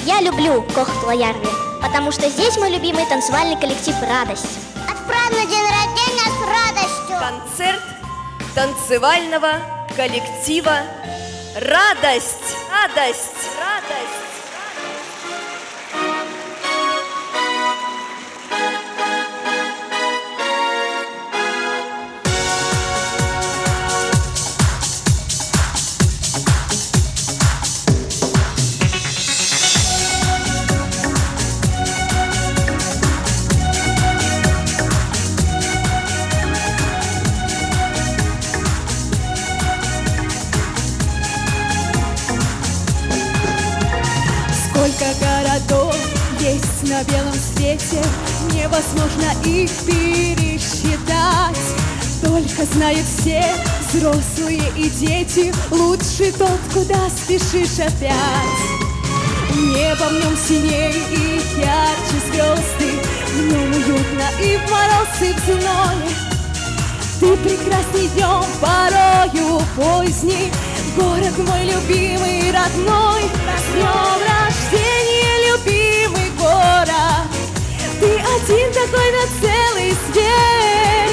Я люблю Кохтла-Ярви, потому что здесь мой любимый танцевальный коллектив «Радость». Отправим день рождения с радостью. Концерт танцевального коллектива «Радость». Радость. Радость. Сколько городов есть на белом свете, невозможно их пересчитать. Только знают все, взрослые и дети, лучше тот, куда спешишь опять. Небо в нем синей и ярче звезды, в нем уютно и в мороз, и в зной. Ты прекрасный днем, порою поздний, город мой любимый, родной. С днем рождения, любимый город, ты один такой на целый свет.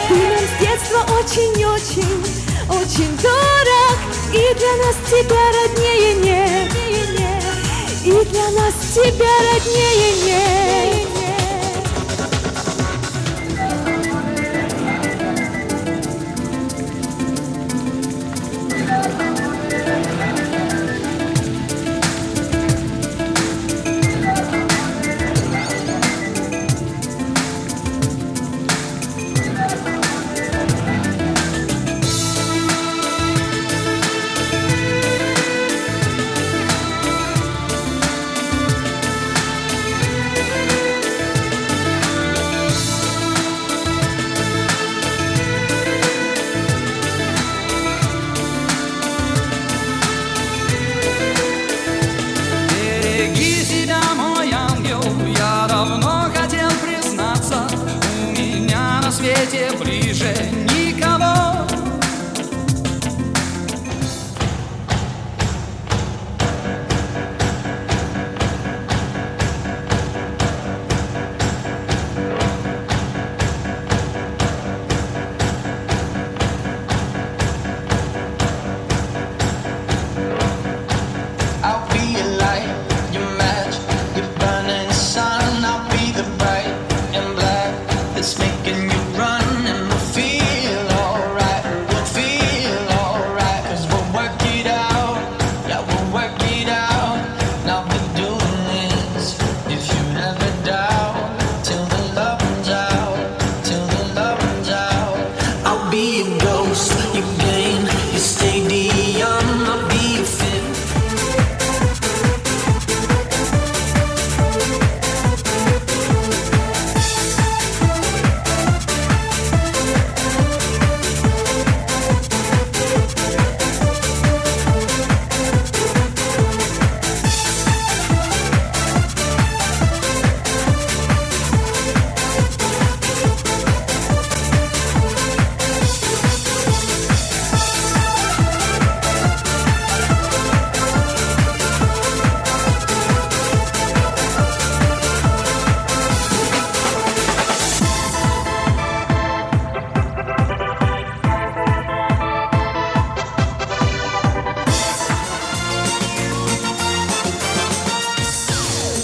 Ты нам с детства очень-очень, очень дорог, и для нас тебя роднее нет. И для нас тебя роднее нет. Ближе никого. I'll be your light, your match, your burning sun. I'll be the bright and black that's making you run. And we'll feel alright, we'll feel alright, 'cause we'll work it out, yeah, we'll work it out. Now we're doing this, if you never doubt, till the love runs out, till the love runs out. I'll be your ghost, your gain, your stadium. I'll be your fit.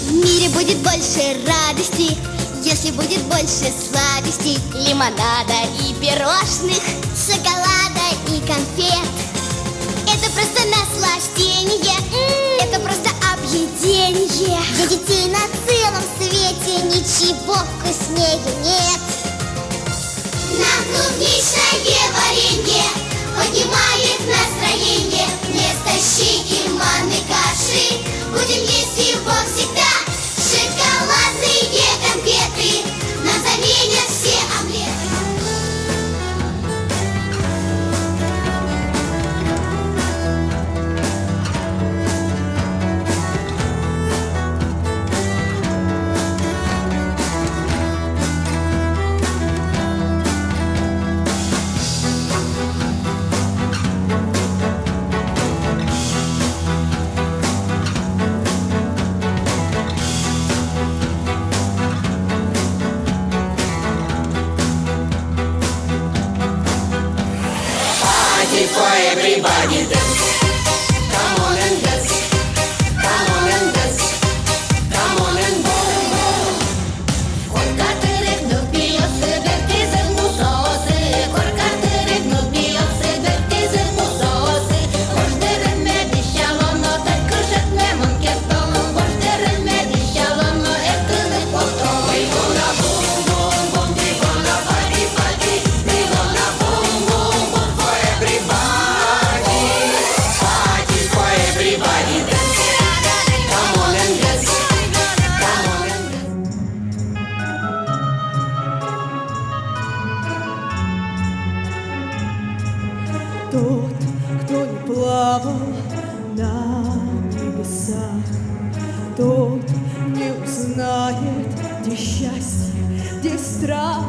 В мире будет больше радости, если будет больше сладостей, лимонада и пирожных, шоколада и конфет. Это просто наслаждение, это просто объедение. Для детей на целом свете ничего вкуснее нет. На клубничное варенье поднимает настроение. Вместо щи и манной каши будем есть его всегда. Шоколадные конфеты нам заменят все омлеты. где счастье, где страх.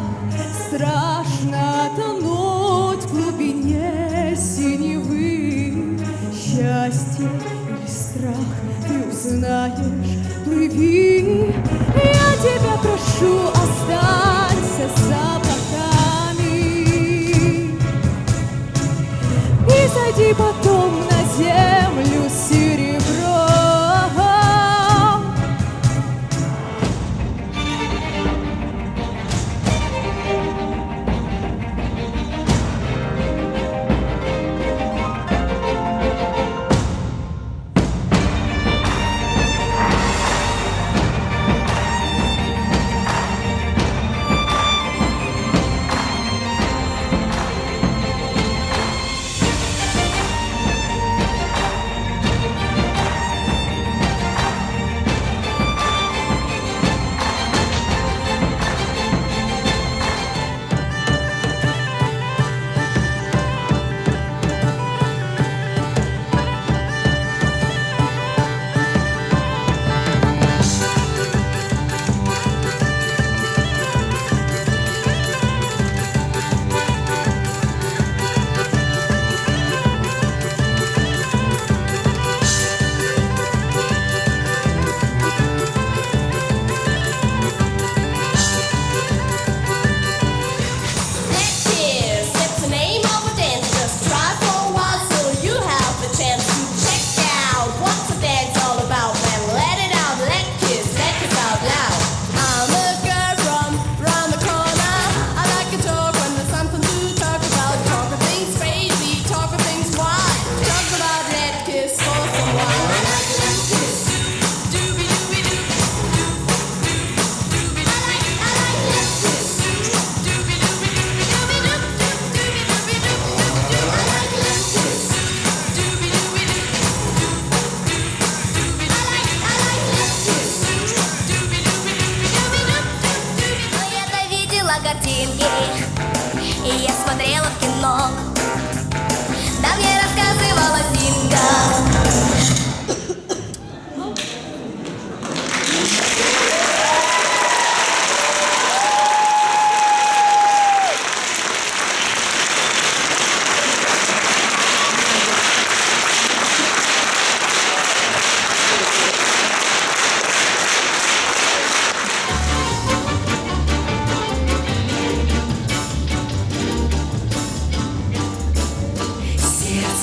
Страшно тонуть в глубине синевы. Счастье или страх, ты узнаешь, плыви. Я тебя прошу, останься за облаками и сойди потом на землю серебром. Картинки, и я смотрела в кино. Да, мне рассказывала Зинка.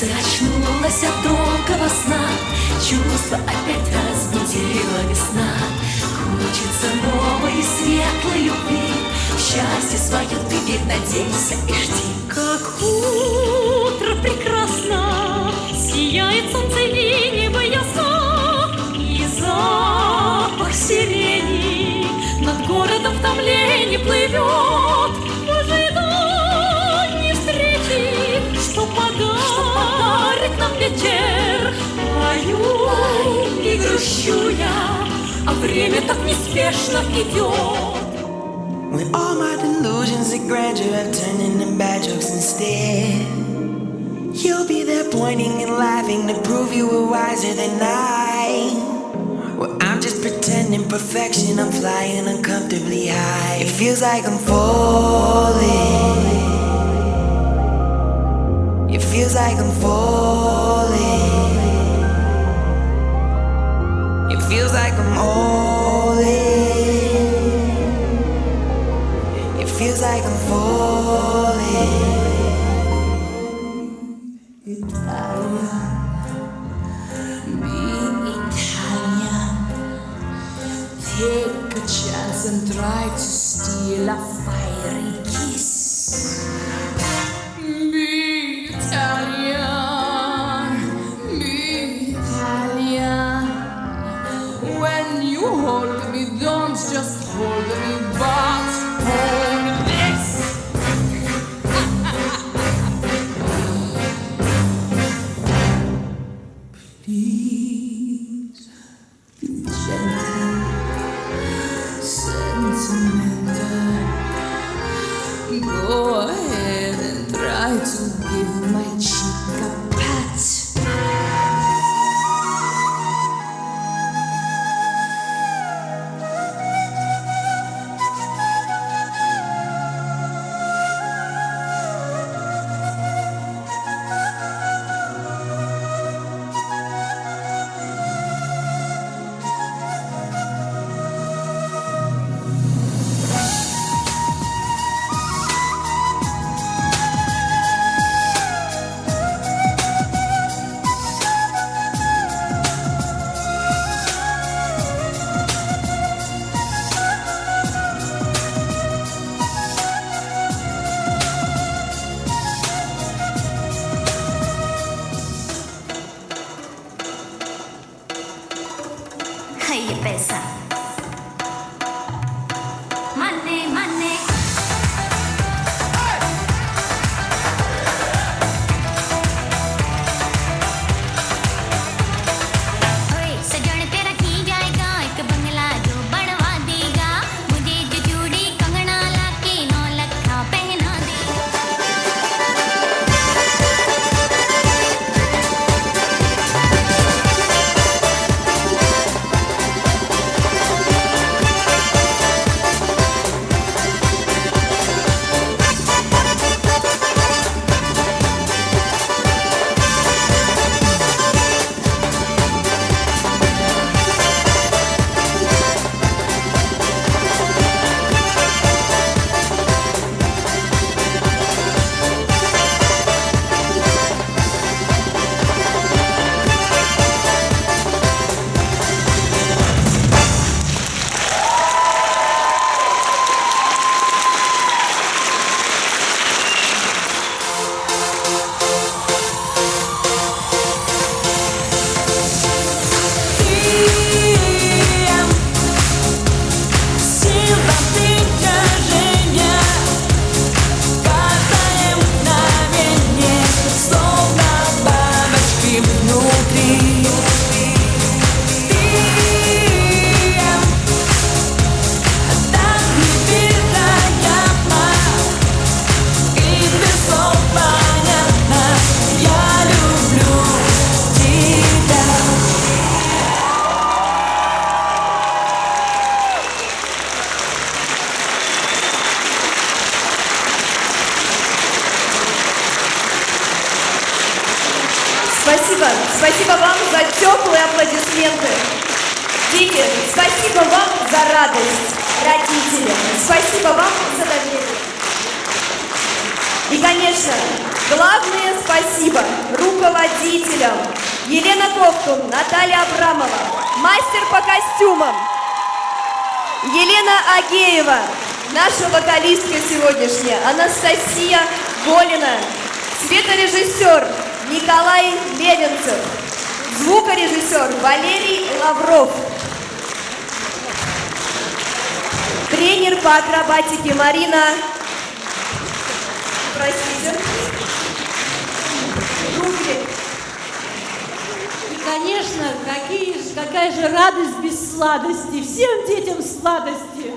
Очнулась от долгого сна, чувство опять разбудила весна. Хочется новой светлой любви, в счастье свое ты ведь надейся и жди. Как утро прекрасно, сияет солнце и небо ясно, и запах сирени над городом в томлении плывет в ожидании встречи, что подарит нам ветер. Пою и грущу я, а время так неспешно идет. When all my delusions of grandeur have turned into bad jokes instead, you'll be there pointing and laughing to prove you were wiser than I. Well, I'm just pretending perfection, I'm flying uncomfortably high. It feels like I'm falling. It feels like I'm falling. It feels like I'm all in. It feels like I'm falling. Italian, be Italian. Take a chance and try to steal a fiery kiss. Be Italian, be Italian. When you hold me, don't just hold me, but hold this. Please, be gentle, sentimental. Go ahead and try to give my cheek a pat. ये पैसा मने मने ओए सजन तेरा की जाएगा एक बंगला जो बनवा देगा मुझे जो चूड़ी कंगना लाके 9 लखा पहना दे Спасибо. Спасибо вам за теплые аплодисменты. Дети, спасибо вам за радость. Родители, спасибо вам за доверие. И, конечно, главное спасибо руководителям. Елена Ковтун, Наталья Абрамова, мастер по костюмам. Елена Агеева, наша вокалистка сегодняшняя, Анастасия Голина, цветорежиссер Николай Левинцев, звукорежиссер Валерий Лавров, тренер по акробатике Марина, простите, Руфлик. И, конечно, какая же радость без сладости. Всем детям сладости.